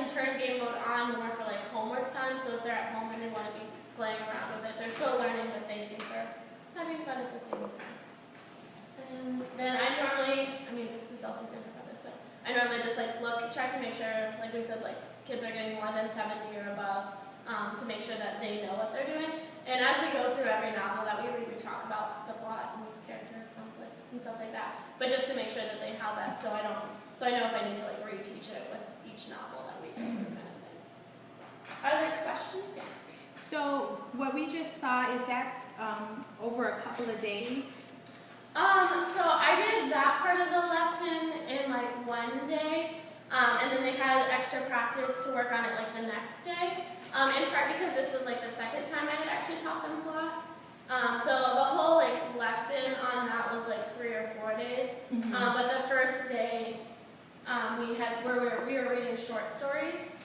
can turn game mode on more for like homework time, so if they're at home and they want to be playing around with it, they're still learning, but they think they're having fun at the same time. And then I normally, I mean, this else is going to talk about this, but I normally just like check to make sure, like we said, like kids are getting more than 70 or above, to make sure that they know what they're doing. And as we go through every novel that we read, we talk about the plot and character conflicts and stuff like that. But just to make sure that they have that, so I know if I need to like reteach it with each novel that we go through, kind of thing. Are there questions? Yeah. So what we just saw, is that over a couple of days? So I did that part of the lesson in like one day, and then they had extra practice to work on it like the next day. In part because this was like the second time I had actually taught them plot. So the whole like lesson on that was like 3 or 4 days. But the first day we were reading short stories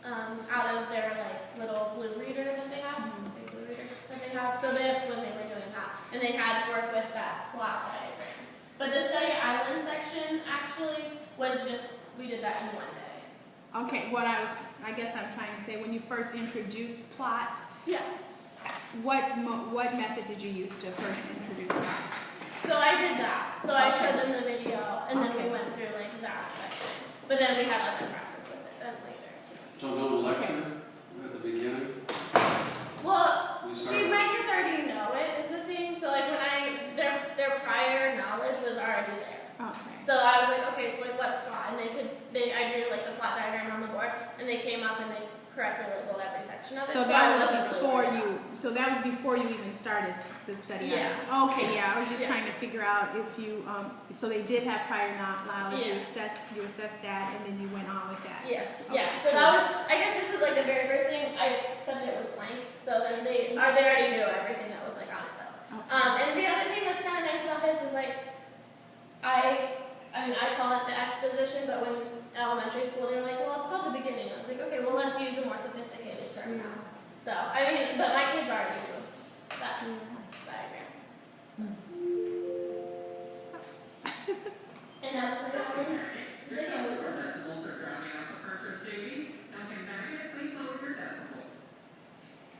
out of their like little blue reader that they have, big blue reader that they have. So that's when they were doing that, and they had to work with that plot diagram. But the study island section actually was just, we did that in one day. Okay, I guess I'm trying to say, when you first introduced plot, Yeah. what method did you use to first introduce plot? So I did that. So I showed them the video, and then we went through like that section. But then we had other practice with it then later too. So no lecture at the beginning? Well, see, my kids already know it is the thing. So like when their prior knowledge was already there. Okay. So I was like, okay, so like what's plot? And I drew like the plot diagram on the board, and they came up and they correctly labeled every section of it. So that was before you even started the study. Yeah. Okay, yeah. I was just trying to figure out if you so they did have prior knowledge. Yeah. You assessed that, and then you went on with that. Yes. Okay. Yeah. So that was, I guess this was like the very first thing. Subject was blank. So then they already knew everything that was like on it though. Okay. And the other thing that's kind of nice about this is like I mean, I call it the exposition, but when elementary school, they're like, well, it's called the beginning. I was like, okay, well, let's use a more sophisticated term now. So, I mean, but my kids already knew that diagram. So. And now this is the video.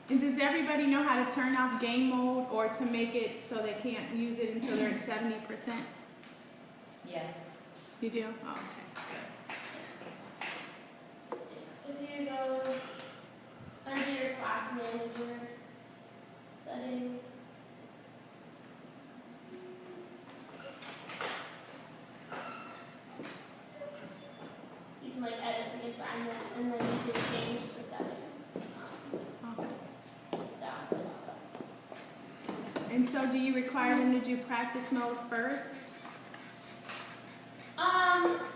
And does everybody know how to turn off game mode or to make it so they can't use it until they're at 70%? Yeah. You do? Oh, okay. If you go under your class manager setting, you can like edit the assignment, and then you can change the settings down below. And so do you require them to do practice mode first?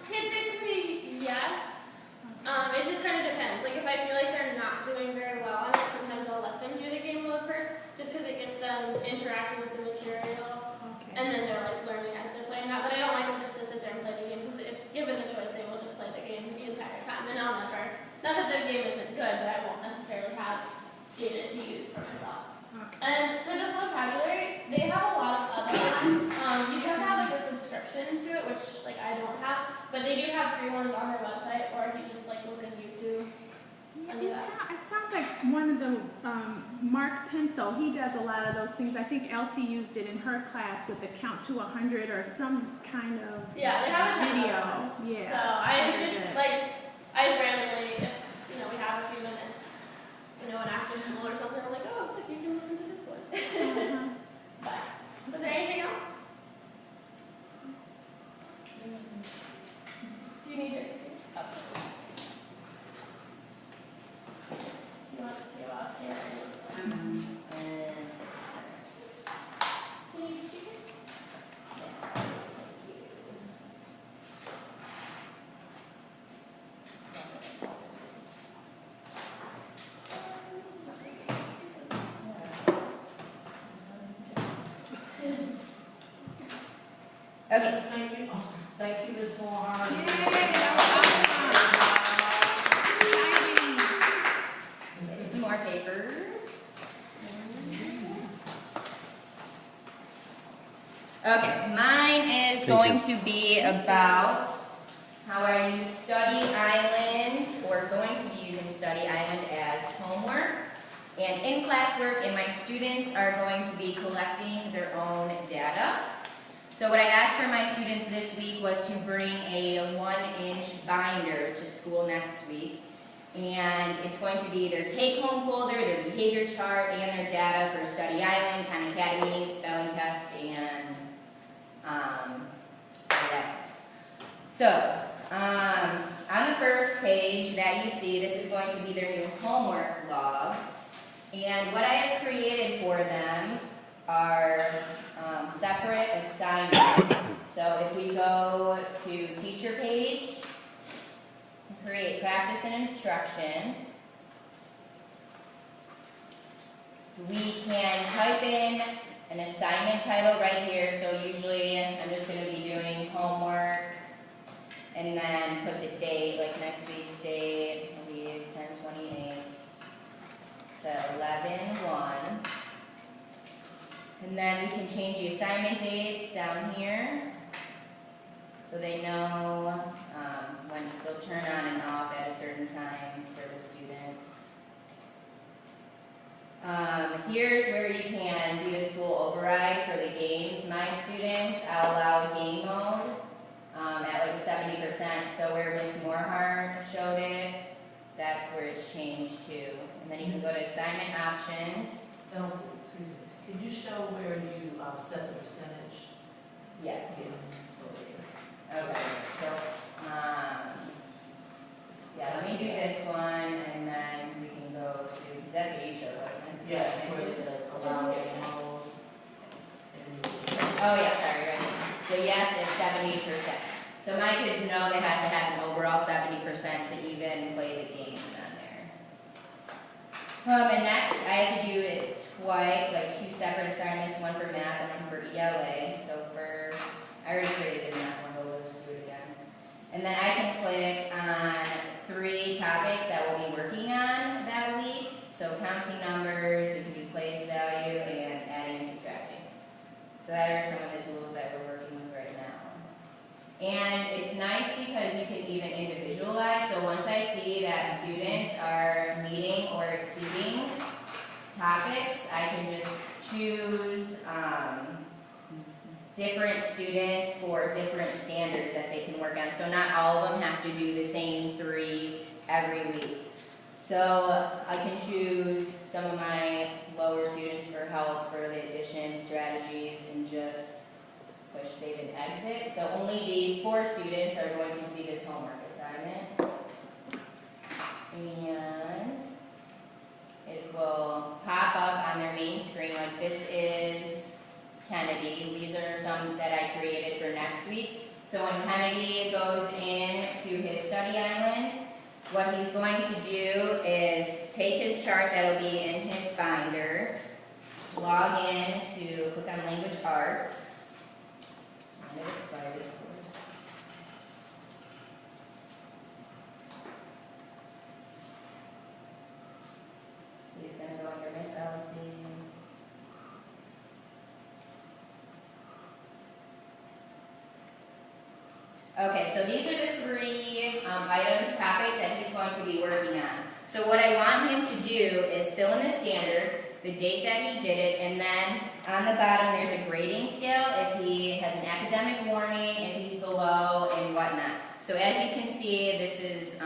Typically, yes. It just kind of depends. Like if I feel like they're not doing very well on it, sometimes I'll let them do the game mode first, just because it gets them interacting with the material, and then they're like learning as they're playing that. But I don't like them just to sit there and play the game, because if given the choice, they will just play the game the entire time, and I'll never. Not that the game isn't good, but I won't necessarily have data to use for myself. Okay. And for the vocabulary, they have a lot of other ones. You do have to have like a subscription to it, which like I don't have, but they do have free ones on their website, or if you just like look on YouTube. It sounds like one of the, Mark Pencil, he does a lot of those things. I think Elsie used it in her class with the count to 100 or some kind of Yeah, they have a ton video. of ones. Yeah. So I just like, I randomly, if we have a few minutes, and after school or something, I'm like, oh, look, you can listen to this one. But was there anything else? Do you need your Do you want to go out here? Do you need speakers? Okay. Thank you, Ms. Moore. There's some more papers. Okay, mine is going to be about how I use Study Island or going classwork, and my students are going to be collecting their own data. So what I asked for my students this week was to bring a 1-inch binder to school next week. And it's going to be their take-home folder, their behavior chart, and their data for Study Island, Khan Academy, spelling test, and Study Island. So, on the first page that you see, this is going to be their new homework log. And what I have created for them are separate assignments. So if we go to teacher page, create practice and instruction, we can type in an assignment title right here. So usually I'm just going to be doing homework and then put the date, like next week's date will be 10/28 to 11/1. And then we can change the assignment dates down here so they know when they'll turn on and off at a certain time for the students. Here's where you can do the school override for the games. My students, I'll allow game mode at like 70%. So where Miss Morehart showed it, that's where it's changed to. And then you can go to assignment options. Elsie, excuse me, can you show where you set the percentage? Yes. Okay, so, yeah, let me do this one, and then we can go to, because that's what you showed, wasn't it? Yes, where it says allow game mode. And you can set. Oh, yeah, sorry, right. So yes, it's 70%. So my kids know they have to have an overall 70% to even play the games on there. And next, I have to do it twice, like 2 separate assignments, one for math and one for ELA. So first, I already created that one, but we'll just do it again. And then I can click on 3 topics that we'll be working on that week. So counting numbers, we can do place value, and adding and subtracting. So that are some of the tools that we're working with right now. And it's nice because you can even individualize. So once I see that students are meeting or exceeding topics, I can just choose different students for different standards that they can work on. So not all of them have to do the same 3 every week. So I can choose some of my lower students for help for the addition strategies and just push save and exit. So only these 4 students are going to see this homework assignment. And it will pop up on their main screen. Like this is Kennedy's. These are some that I created for next week. So when Kennedy goes into his study island, what he's going to do is take his chart that'll be in his binder, log in to click on language arts, and it expired, of course. So he's going to go under Miss Elsie. Okay, so these are the 3 items, topics that he's going to be working on. So what I want him to do is fill in the standard, the date that he did it, and then on the bottom there's a grading scale if he has an academic warning, if he's below, and whatnot. So as you can see, this is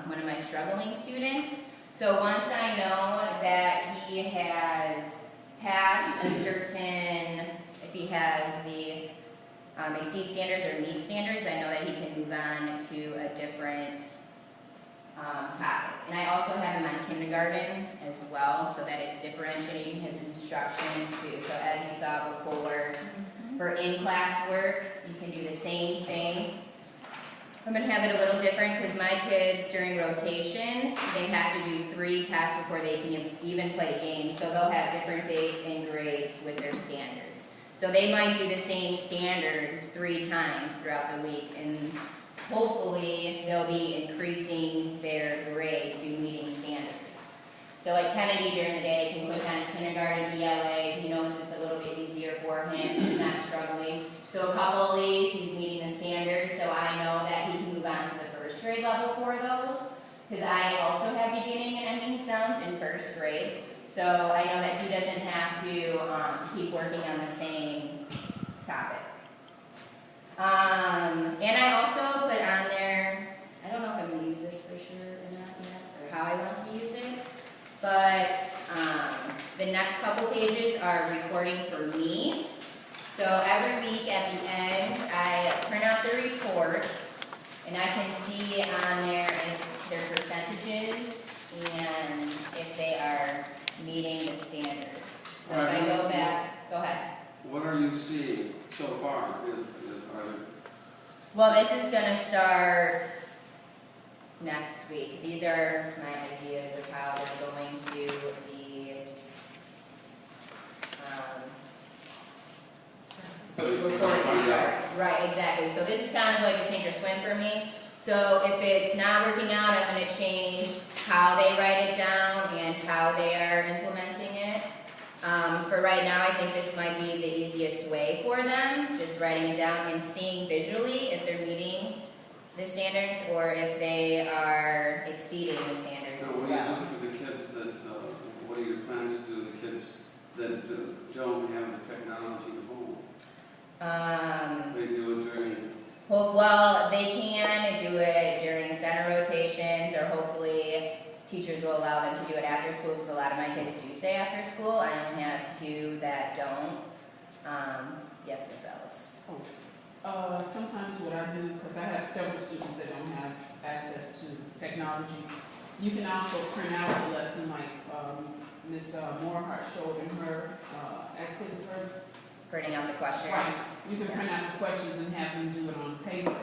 one of my struggling students. So once I know that he has passed a certain, if he has the exceed standards or meet standards, I know that he can move on to a different topic. And I also have him on kindergarten as well, so that it's differentiating his instruction too. So as you saw before, for in-class work, you can do the same thing. I'm going to have it a little different because my kids during rotations, they have to do 3 tests before they can even play games. So they'll have different dates and grades with their standards. So they might do the same standard 3 times throughout the week, and hopefully they'll be increasing their grade to meeting standards. So like Kennedy during the day can click on kindergarten ELA, he knows it's a little bit easier for him, he's not struggling. So a couple of these, he's meeting the standards, so I know that he can move on to the 1st grade level for those, because I also have beginning and ending sounds in 1st grade. So I know that he doesn't have to keep working on the same topic. And I also put on there, I don't know if I'm going to use this for sure or not yet, or how I want to use it, but the next couple pages are recording for me. So every week at the end, I print out the reports, and I can see on there if their percentages and if they are meeting the standards. So if I go back, go ahead. What are you seeing so far? Are there, Well, this is going to start next week. These are my ideas of how they're going to be. so you can Reporting find out. start. Right, exactly. So this is kind of like a sink or swim for me. So if it's not working out, I'm going to change how they write it down and how they are implementing it. For right now, I think this might be the easiest way for them, just writing it down and seeing visually if they're meeting the standards or if they are exceeding the standards Now, as what do you well. do for the kids that, what are your plans to do with the kids that don't have the technology at home? They do it during, Well, they can do it during center rotations, or hopefully teachers will allow them to do it after school, because a lot of my kids do stay after school. I only have 2 that don't. Yes, Ms. Ellis. Sometimes what I do, because I have several students that don't have access to technology, you can also print out the lesson like Ms. Moorhart showed in her activity. Printing out the questions. Right. You can print out the questions and have them do it on paper,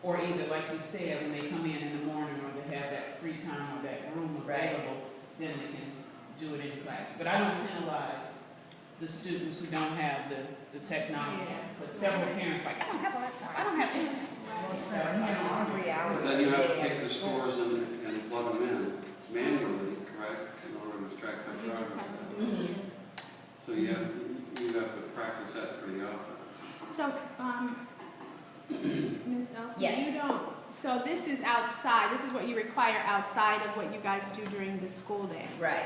or either, like you said, when they come in the morning, or they have that free time or that room Right. available, then they can do it in class. But I don't penalize the students who don't have the technology. But several parents like, I don't have a laptop, I don't have anything. but then you have to take the scores and plug them in manually, correct, in order to track their progress. Mhm. So you have to practice that pretty often. So, Ms. Elsie, Yes. you don't, so this is outside, this is what you require outside of what you guys do during the school day? Right.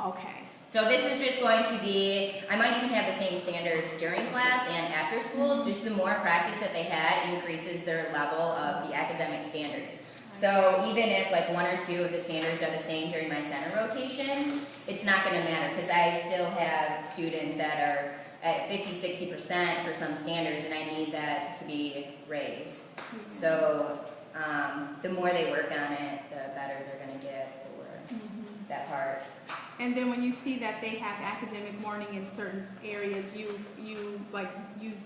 Okay. So this is just going to be, I might even have the same standards during class and after school. Just the more practice that they had increases their level of the academic standards. So even if like 1 or 2 of the standards are the same during my center rotations, it's not going to matter, because I still have students that are at 50–60% for some standards, and I need that to be raised. So the more they work on it, the better they're going to get for that part. And then when you see that they have academic morning in certain areas, you like use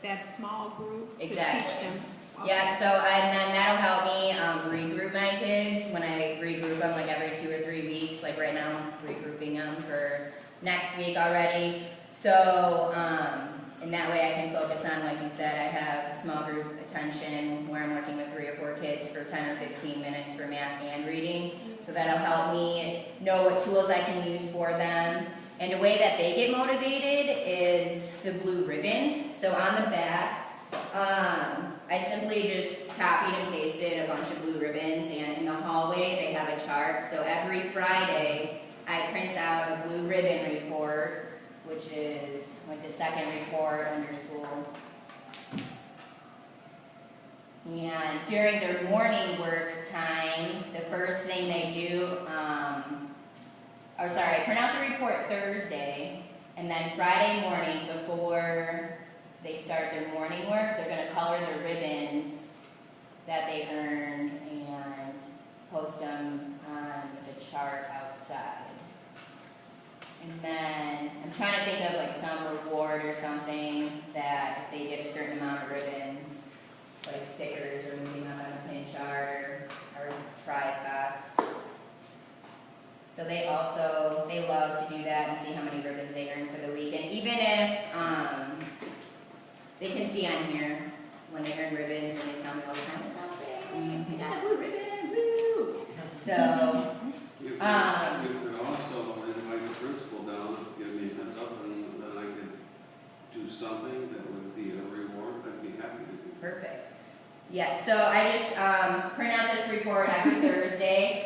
that small group to Exactly. teach them? Okay. Yeah, so and then that'll help me regroup my kids when I regroup them like every 2 or 3 weeks. Like right now, I'm regrouping them for next week already. So, and that way I can focus on, like you said, I have small group attention where I'm working with 3 or 4 kids for 10 or 15 minutes for math and reading. So that'll help me know what tools I can use for them. And the way that they get motivated is the blue ribbons. So on the back, I simply just copied and pasted a bunch of blue ribbons, and in the hallway they have a chart. So every Friday I print out a blue ribbon report, which is like the second report under school. And during their morning work time, the first thing they do, I print out the report Thursday, and then Friday morning before they start their morning work, they're going to color their ribbons that they earned and post them on the chart outside. And then I'm trying to think of like some reward or something that if they get a certain amount of ribbons, like stickers or moving up on a pin chart or prize box. So they love to do that and see how many ribbons they earn for the week. And even if they can see on here when they earn ribbons, and they tell me all the time, it sounds like I got a blue ribbon, woo! So, You could also invite the principal down, give me a heads up, and then I could do something that would be a reward. I'd be happy to do. perfect. Yeah, so I just print out this report every Thursday.